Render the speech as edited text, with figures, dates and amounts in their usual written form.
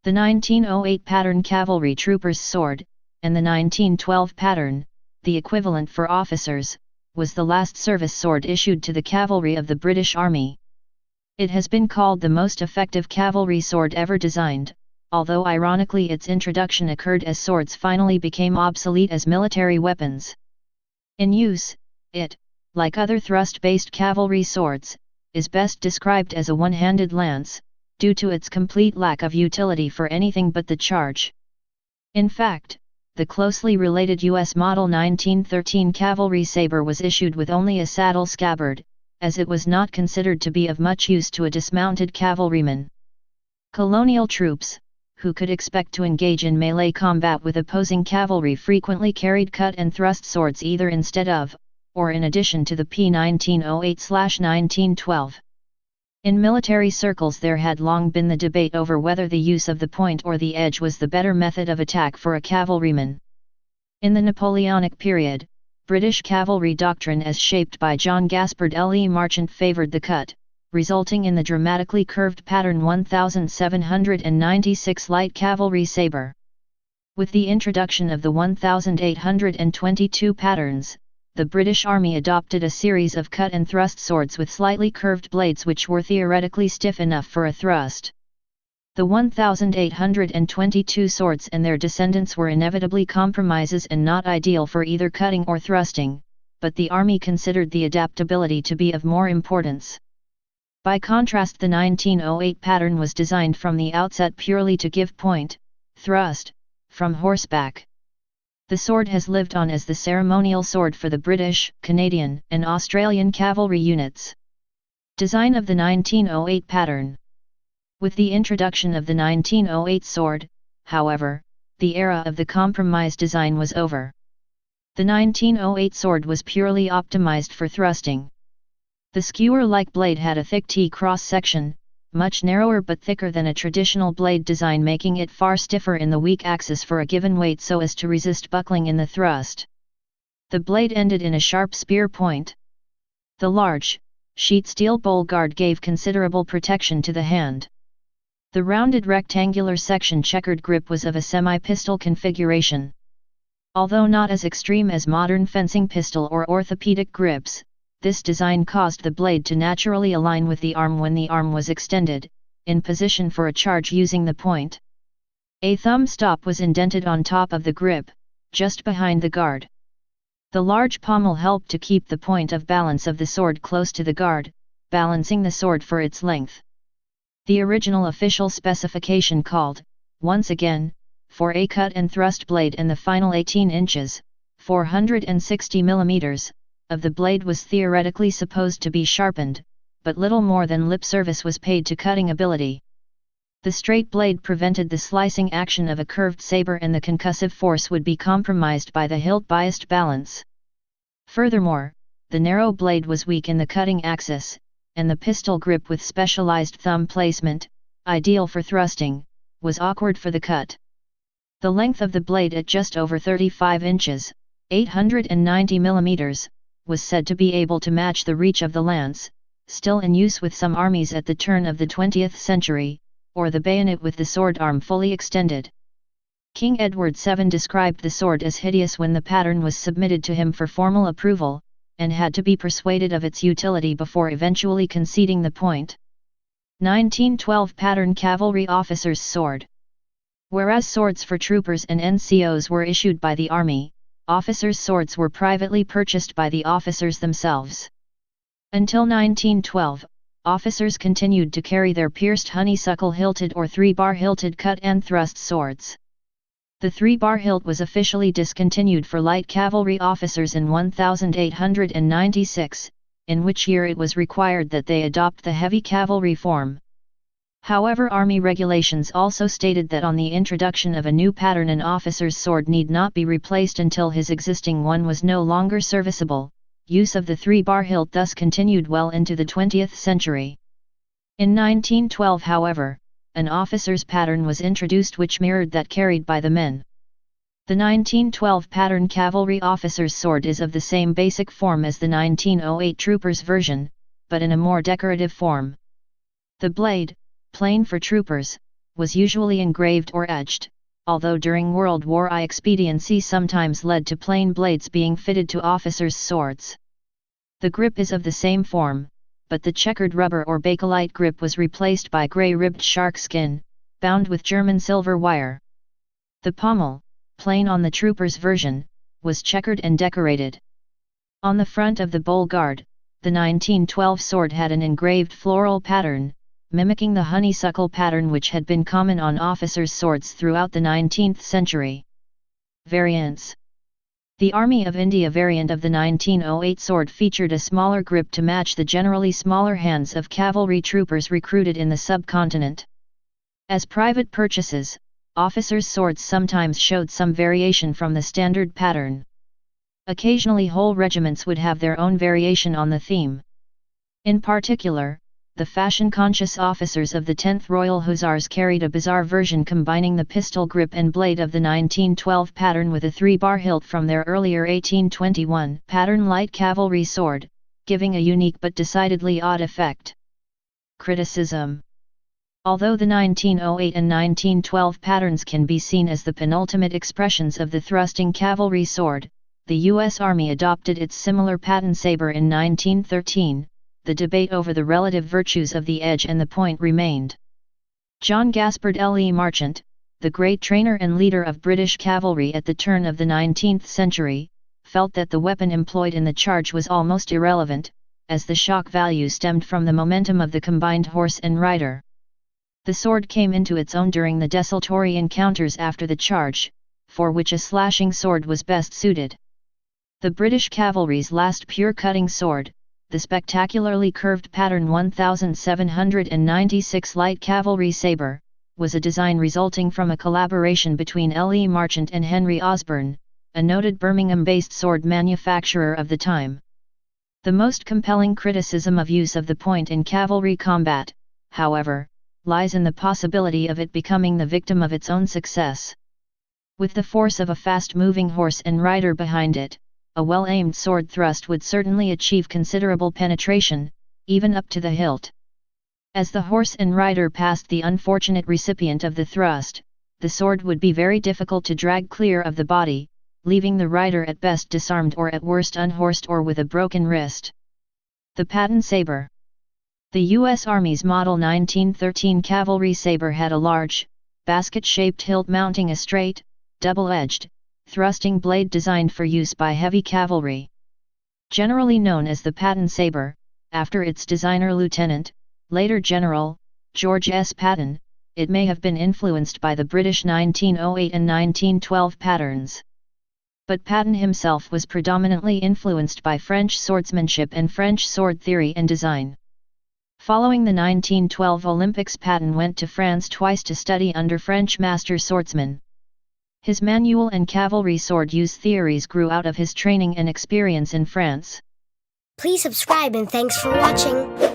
The 1908 pattern cavalry trooper's sword, and the 1912 pattern, the equivalent for officers, was the last service sword issued to the cavalry of the British Army. It has been called the most effective cavalry sword ever designed, although ironically its introduction occurred as swords finally became obsolete as military weapons. In use, it, like other thrust-based cavalry swords, is best described as a one-handed lance, due to its complete lack of utility for anything but the charge. In fact, the closely related U.S. Model 1913 cavalry sabre was issued with only a saddle scabbard, as it was not considered to be of much use to a dismounted cavalryman. Colonial troops, who could expect to engage in melee combat with opposing cavalry, frequently carried cut and thrust swords either instead of, or in addition to the P1908/1912. In military circles there had long been the debate over whether the use of the point or the edge was the better method of attack for a cavalryman. In the Napoleonic period, British cavalry doctrine as shaped by John Gaspard Le Marchant favoured the cut, resulting in the dramatically curved pattern 1796 light cavalry sabre. With the introduction of the 1822 patterns, the British Army adopted a series of cut and thrust swords with slightly curved blades which were theoretically stiff enough for a thrust. The 1822 swords and their descendants were inevitably compromises and not ideal for either cutting or thrusting, but the Army considered the adaptability to be of more importance. By contrast, the 1908 pattern was designed from the outset purely to give point, thrust, from horseback. The sword has lived on as the ceremonial sword for the British, Canadian, and Australian cavalry units. Design of the 1908 pattern. With the introduction of the 1908 sword, however, the era of the compromise design was over. The 1908 sword was purely optimized for thrusting. The skewer-like blade had a thick T cross-section, much narrower but thicker than a traditional blade design, making it far stiffer in the weak axis for a given weight so as to resist buckling in the thrust. The blade ended in a sharp spear point. The large, sheet steel bowl guard gave considerable protection to the hand. The rounded rectangular section checkered grip was of a semi-pistol configuration. Although not as extreme as modern fencing pistol or orthopedic grips, this design caused the blade to naturally align with the arm when the arm was extended, in position for a charge using the point. A thumb stop was indented on top of the grip, just behind the guard. The large pommel helped to keep the point of balance of the sword close to the guard, balancing the sword for its length. The original official specification called, once again, for a cut and thrust blade, and the final 18 inches, 460 mm, of the blade was theoretically supposed to be sharpened, but little more than lip service was paid to cutting ability. The straight blade prevented the slicing action of a curved saber, and the concussive force would be compromised by the hilt-biased balance. Furthermore, the narrow blade was weak in the cutting axis, and the pistol grip with specialized thumb placement, ideal for thrusting, was awkward for the cut. The length of the blade at just over 35 inches, 890 mm, was said to be able to match the reach of the lance, still in use with some armies at the turn of the 20th century, or the bayonet with the sword arm fully extended. King Edward VII described the sword as hideous when the pattern was submitted to him for formal approval, and had to be persuaded of its utility before eventually conceding the point. 1912 pattern cavalry officer's sword. Whereas swords for troopers and NCOs were issued by the Army, officers' swords were privately purchased by the officers themselves. Until 1912, officers continued to carry their pierced honeysuckle-hilted or three-bar hilted cut and thrust swords. The three-bar hilt was officially discontinued for light cavalry officers in 1896, in which year it was required that they adopt the heavy cavalry form. However, Army regulations also stated that on the introduction of a new pattern, an officer's sword need not be replaced until his existing one was no longer serviceable. Use of the three-bar hilt thus continued well into the 20th century. In 1912, however, an officer's pattern was introduced which mirrored that carried by the men. The 1912 pattern cavalry officer's sword is of the same basic form as the 1908 trooper's version, but in a more decorative form. The blade, plain for troopers, was usually engraved or etched, although during World War I expediency sometimes led to plain blades being fitted to officers' swords. The grip is of the same form, but the checkered rubber or bakelite grip was replaced by grey-ribbed shark skin, bound with German silver wire. The pommel, plain on the trooper's version, was checkered and decorated. On the front of the bowl guard, the 1912 sword had an engraved floral pattern, mimicking the honeysuckle pattern which had been common on officers' swords throughout the 19th century. Variants. The Army of India variant of the 1908 sword featured a smaller grip to match the generally smaller hands of cavalry troopers recruited in the subcontinent. As private purchases, officers' swords sometimes showed some variation from the standard pattern. Occasionally whole regiments would have their own variation on the theme. In particular, the fashion-conscious officers of the 10th Royal Hussars carried a bizarre version combining the pistol grip and blade of the 1912 pattern with a 3-bar hilt from their earlier 1821 pattern light cavalry sword, giving a unique but decidedly odd effect. Criticism. Although the 1908 and 1912 patterns can be seen as the penultimate expressions of the thrusting cavalry sword, the U.S. Army adopted its similar Patton Sabre in 1913. The debate over the relative virtues of the edge and the point remained. John Gaspard L.E. Marchant, the great trainer and leader of British cavalry at the turn of the 19th century, felt that the weapon employed in the charge was almost irrelevant, as the shock value stemmed from the momentum of the combined horse and rider. The sword came into its own during the desultory encounters after the charge, for which a slashing sword was best suited. The British cavalry's last pure cutting sword, the spectacularly curved pattern 1796 light cavalry sabre, was a design resulting from a collaboration between L.E. Marchant and Henry Osborne, a noted Birmingham-based sword manufacturer of the time. The most compelling criticism of use of the point in cavalry combat, however, lies in the possibility of it becoming the victim of its own success. With the force of a fast-moving horse and rider behind it, a well-aimed sword thrust would certainly achieve considerable penetration, even up to the hilt. As the horse and rider passed the unfortunate recipient of the thrust, the sword would be very difficult to drag clear of the body, leaving the rider at best disarmed or at worst unhorsed or with a broken wrist. The Patton Sabre. The U.S. Army's Model 1913 cavalry sabre had a large, basket-shaped hilt mounting a straight, double-edged, thrusting blade designed for use by heavy cavalry. Generally known as the Patton Sabre, after its designer Lieutenant, later General, George S. Patton, it may have been influenced by the British 1908 and 1912 patterns. But Patton himself was predominantly influenced by French swordsmanship and French sword theory and design. Following the 1912 Olympics, Patton went to France twice to study under French master swordsmen. His manual and cavalry sword use theories grew out of his training and experience in France. Please subscribe and thanks for watching.